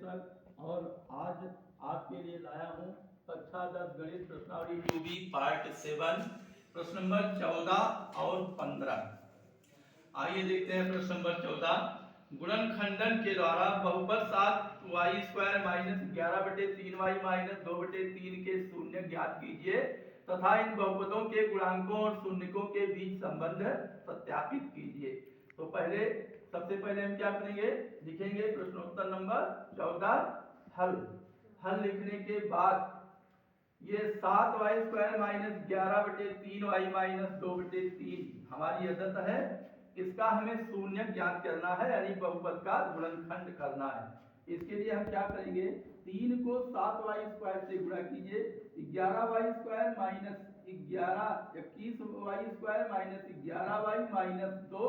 शिक्षक और आज आपके लिए लाया हूँ कक्षा 10 गणित प्रश्नावली यूबी पार्ट 7 प्रश्न नंबर 14 और 15। आइए देखते हैं प्रश्न नंबर 14। गुणनखंडन के द्वारा बहुपद 7y² माइनस 11/3y माइनस 2/3 के शून्य ज्ञात कीजिए तथा इन बहुपदों के गुणांकों और शून्यकों के बीच संबंध सत्यापित कीजिए। तो सबसे पहले हम क्या करेंगे, लिखेंगे प्रश्नोत्तर नंबर 14 हल लिखने के बाद ये 7y² माइनस 11/3y माइनस 2/3 हमारी आदत है, इसका हमें शून्य ज्ञात करना है, यानी बहुपद का गुणनखंड करना है। इसके लिए हम क्या करेंगे, 3 को 7y² से गुणा कीजिए, 11y² minus 21y² minus 11y minus 2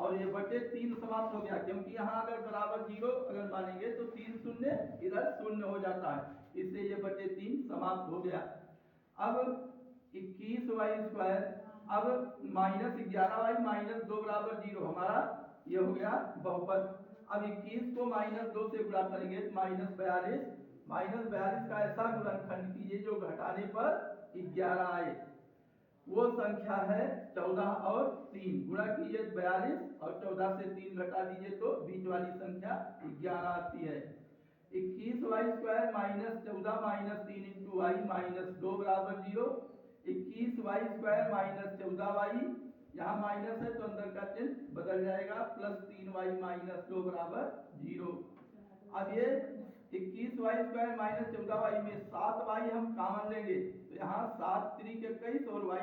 और ये बटे 3 समाप्त हो गया, क्योंकि यहाँ अगर बराबर 0 अगर मानेंगे तो 3 शून्य इधर शून्य हो जाता है, इसलिए ये बटे 3 समाप्त हो गया। अब 21y² अब माइनस 11y माइनस 2 बराबर 0 हमारा ये हो गया बहुपद। अब 21 को माइनस 2 से गुणा करेंगे तो माइनस 42 का ऐसा गुणनखंड कीजिए जो घटाने पर 11 आए, वो संख्या है 14 और 3 गुणा कीजिए 42 और 14 से 3 घटा दीजिए तो बीच वाली संख्या 11 आती है। 21y² minus 14 minus 3 into Y minus 2 बराबर 0। 21y² माइनस 14y, यहाँ माइनस है तो अंदर का चिन्ह बदल जाएगा, प्लस 3y माइनस 2 बराबर 0। अब ये 21y² माइनस 14y में 7y हम कॉमन लेंगे तो यहाँ 7 3 21 और y²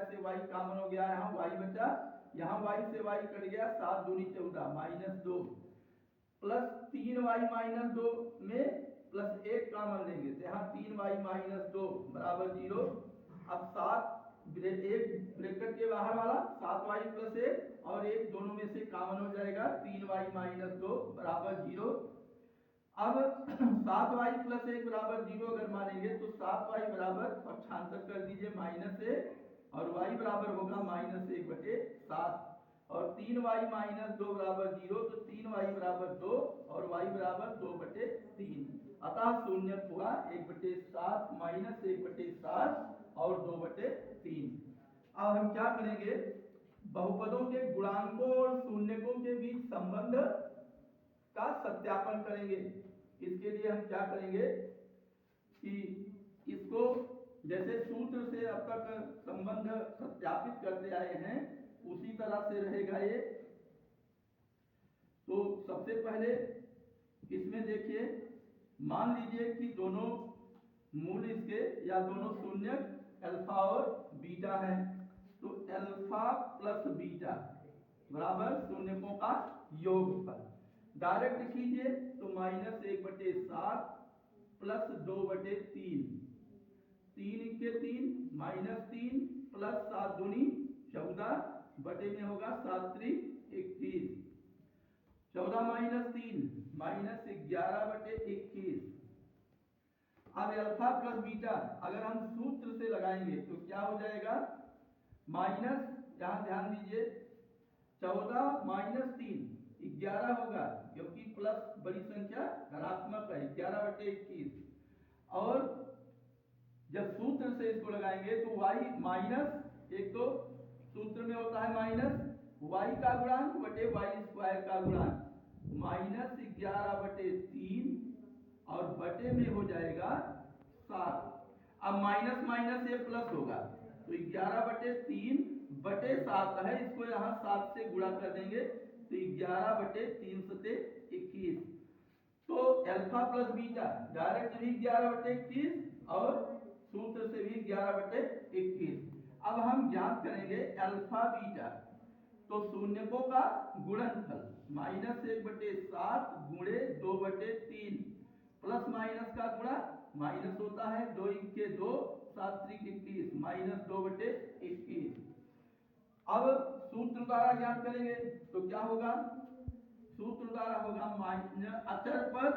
से y कॉमन हो गया, यहाँ y बचा, यहाँ y से y कट गया, 7 दूनी 14 माइनस 2 प्लस 3y माइनस 2 में प्लस 1 कॉमन लेंगे तो यहाँ 3y माइनस 2 बराबर 0। अब 7 एक ब्रैकेट के बाहर वाला 7y प्लस 1 और 1 दोनों में से कॉमन हो जाएगा, 3y माइनस 2 बराबर 0। अब 7y प्लस 1 बराबर 0 अगर मानेंगे तो 7y बराबर पक्षांतर कर दीजिए माइनस 1 और y बराबर होगा माइनस 1/7 और 3y माइनस 2 बराबर 0 तो 3y बराबर 2 और y बराबर 2/3, अतः शून्य हुआ 1/7 माइनस 1/7 और 2/3। अब हम क्या करेंगे, बहुपदों के गुणांकों और शून्यकों के बीच संबंध का सत्यापन करेंगे। इसके लिए हम क्या करेंगे कि इसको जैसे सूत्र से अब तक संबंध सत्यापित करते आए हैं उसी तरह से रहेगा ये। तो सबसे पहले इसमें देखिए, मान लीजिए कि दोनों मूल इसके या दोनों शून्यक अल्फा और बीटा है, तो अल्फा प्लस बीटा बराबर शून्यकों का योगफल। डायरेक्ट कीजिए तो माइनस 1/7 प्लस 2/3, 3 के 3 माइनस 3 प्लस 7 दूनी 14 बटे में होगा 7 3 21, 14 माइनस 3 माइनस 11/21। अब अल्फा प्लस बीटा अगर हम सूत्र से लगाएंगे तो क्या हो जाएगा, माइनस, यहां ध्यान दीजिए 14 माइनस 3 11 होगा, क्योंकि प्लस बड़ी संख्या धनात्मक है 11/21, और जब सूत्र से इसको लगाएंगे तो y माइनस, एक तो सूत्र में होता है माइनस y का गुणांक बटे y² का गुणांक, माइनस 11/3 और बटे में हो जाएगा 7। अब माइनस माइनस ये प्लस होगा तो 11/3 बटे 7 है, इसको यहाँ 7 से गुणा कर देंगे तो 11/3 से 21। तो अल्फा प्लस बीटा डायरेक्ट भी 11/21 और सूत्र से भी 11/21। अब हम ज्ञात करेंगे अल्फा बीटा, तो शून्यकों का गुणनफल माइनस 1/7 गुणे 2/3 प्लस माइनस का गुणा माइनस होता है, 2 के 2 7 3 21 माइनस 2/21। अब सूत्र द्वारा ज्ञात करेंगे तो क्या होगा, सूत्र द्वारा होगा माइनस अचर पद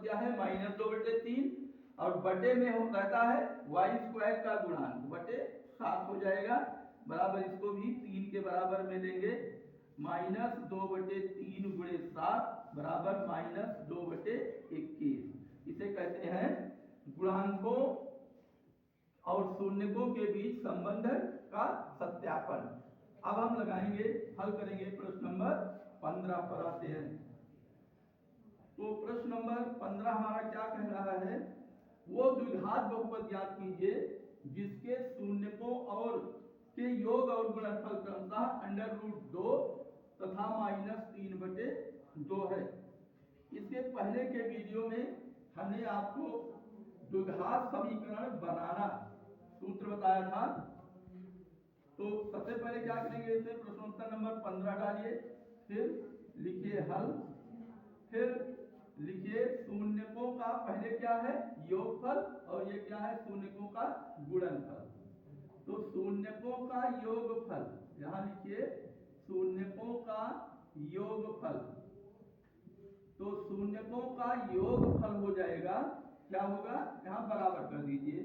क्या है माइनस 2/3 और बटे में रहता है y² का गुणांक बटे 7 हो जाएगा, बराबर इसको भी 3 के बराबर में लेंगे। -2/3 गुणे 7 बराबर -2/21। इसे कहते हैं गुणांकों और शून्यकों के बीच संबंध का सत्यापन। अब हम लगाएंगे, हल करेंगे प्रश्न नंबर 15 पर आते हैं। तो प्रश्न नंबर 15 हमारा क्या कह रहा है, वो द्विघात बहुपद ज्ञात कीजिए जिसके शून्यकों और के योग और गुणनफल क्रमशः √2 तथा -3/2 है। इसके पहले के वीडियो में हमने आपको द्विघात समीकरण बनाना सूत्र बताया था। तो सबसे पहले क्या करेंगे, इसे प्रश्नोत्तर नंबर 15 डालिए, फिर लिखिए हल, फिर लिखिए शून्यकों का पहले क्या है योगफल और ये क्या है शून्यकों का गुणनफल। तो शून्यकों का योगफल, यहां लिखिए शून्यकों का योगफल। तो शून्यकों का योगफल हो जाएगा, क्या होगा, यहां बराबर कर दीजिए।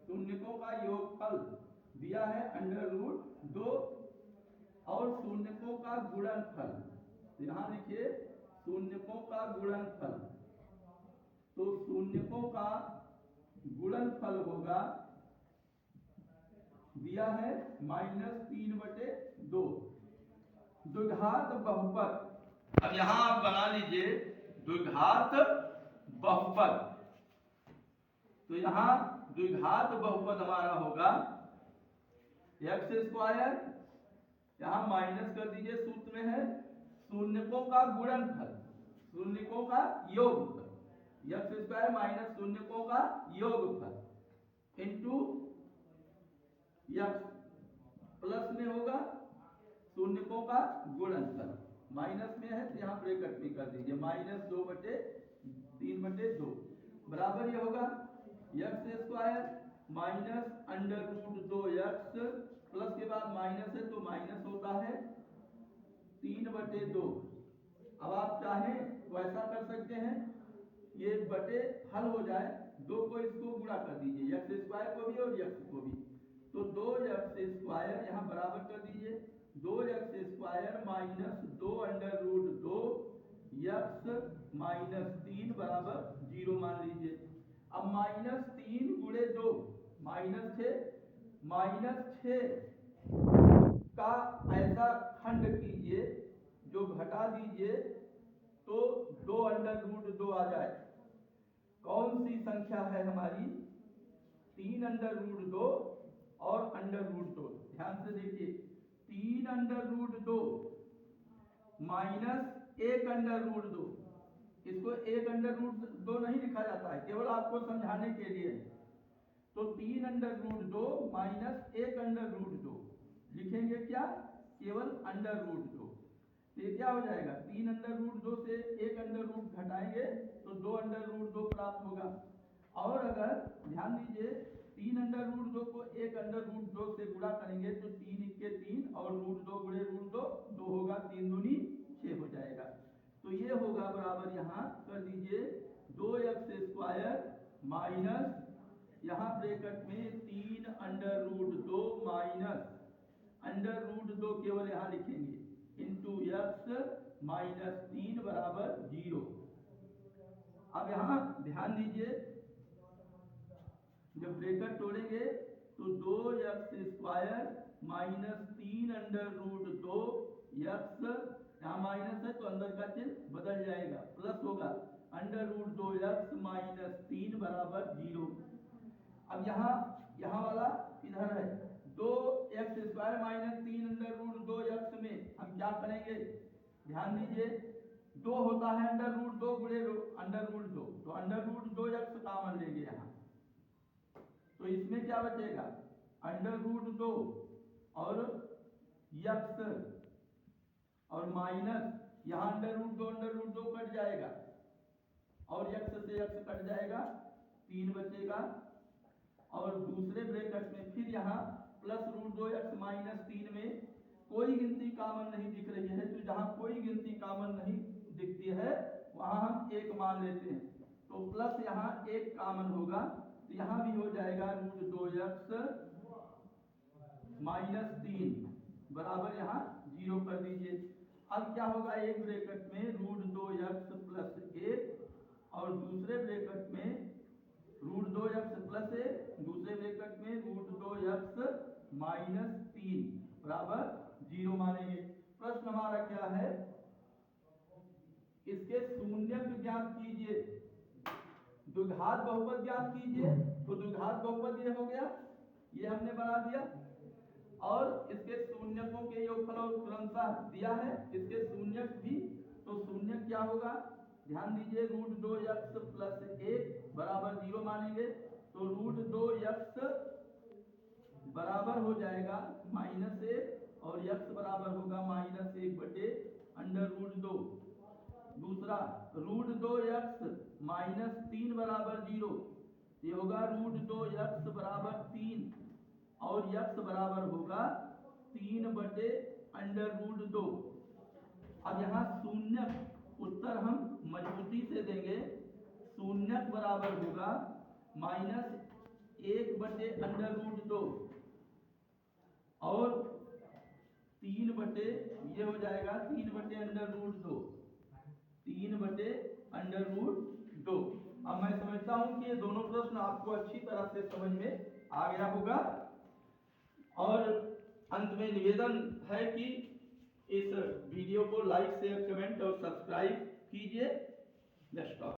शून्यकों का योगफल दिया है √2 और शून्यकों का गुणनफल, यहां लिखिए शून्यकों का गुणनफल। तो शून्यकों का गुणनफल होगा, दिया है -3/2। द्विघात बहुपद, अब यहां आप बना लीजिए द्विघात बहुपद। तो यहां द्विघात बहुपद हमारा होगा x², यहां माइनस कर दीजिए, सूत्र में है शून्यकों का गुणनफल, शून्यकों का योगफल, x² माइनस शून्यकों का योगफल इंटू x, प्लस में होगा शून्यकों का गुणनफल, माइनस में है तो यहाँ ब्रैकेट में कर दीजिए -2/3/2 बराबर ये होगा x² माइनस √2x, प्लस के बाद माइनस है तो माइनस होता है 3/2। अब आप चाहें तो ऐसा कर सकते हैं, ये बटे हल हो जाए, 2 को इसको गुणा कर दीजिए, x² को भी और x को भी। तो 2x² यहाँ बराबर कर दीजिए, 2x² माइनस 2√2 x -3 बराबर 0 मान लीजिए। अब -3 गुणे 2 -6, -6 का ऐसा खंड कीजिए जो घटा दीजिए तो 2√2 आ जाए। कौन सी संख्या है हमारी, 3√2 और √2। ध्यान से देखिए 3√2 माइनस 1√2, इसको 1√2 नहीं लिखा जाता है, केवल आपको समझाने के लिए। तो 3√2 माइनस 1√2 लिखेंगे क्या, केवल √2। ये क्या हो जाएगा, 3√2 से 1 घटाएंगे तो 2√2 प्राप्त होगा। और अगर ध्यान दीजिए 3√2 को 1√2 से गुणा करेंगे तो 3 × 3 और √2 गुणे √2 2 होगा, 3 दूनी 6 हो जाएगा। तो ये होगा बराबर, यहाँ कर दीजिए 2x² माइनस, यहाँ ब्रैकेट में 3√2 माइनस √2 केवल यहाँ लिखेंगे इंटू x -3 बराबर 0। अब यहाँ ध्यान दीजिए जब ब्रैकेट तोड़ेंगे तो 2x² माइनस 3√2 x, यहाँ माइनस है तो अंदर का चिन्ह बदल जाएगा, प्लस होगा √2x -3 बराबर 0। अब यहाँ वाला इधर है, 2x² माइनस 3√2 x में हम क्या करेंगे, ध्यान दीजिए 2 होता है √2 गुणे √2, तो √2 x कॉमन लेंगे यहाँ, तो इसमें क्या बचेगा √2 और x और माइनस यहाँ √2 कट जाएगा और x से x कट जाएगा, 3 बचेगा। और दूसरे ब्रैकेट में फिर यहाँ प्लस √2x -3 में कोई गिनती कॉमन नहीं दिख रही है, तो जहाँ कोई गिनती कॉमन नहीं दिखती है वहां हम 1 मान लेते हैं, तो प्लस यहाँ 1 कॉमन होगा, तो यहाँ भी हो जाएगा √2x -3 बराबर यहाँ 0 कर दीजिए। अब क्या होगा, एक ब्रैकेट में √2x प्लस 1 और दूसरे ब्रैकेट में √2x प्लस 1, दूसरे ब्रैकेट में √2x माइनस 3 बराबर 0 मानेंगे। प्रश्न हमारा क्या है, इसके शून्य ज्ञात कीजिए, द्विघात बहुपद ज्ञात कीजिए। तो द्विघात बहुपद ये हो गया, ये हमने बना दिया, और इसके शून्यकों के योगफल क्रमशः दिया है, इसके शून्यक भी। तो शून्यक क्या होगा, ध्यान दीजिए, √2x प्लस 1 बराबर 0 मानेंगे। तो √2x बराबर हो जाएगा -1 और x बराबर होगा -1/√2। दूसरा √2x माइनस 3 बराबर 0, ये होगा √2x बराबर 3 और x बराबर होगा 3/√2। अब यहाँ शून्यक उत्तर हम मजबूती से देंगे, शून्यक बराबर होगा -1/√2 और 3 ये हो जाएगा 3/√2, 3/√2। अब मैं समझता हूं कि ये दोनों प्रश्न आपको अच्छी तरह से समझ में आ गया होगा। और अंत में निवेदन है कि इस वीडियो को लाइक शेयर कमेंट और सब्सक्राइब कीजिए। नेक्स्ट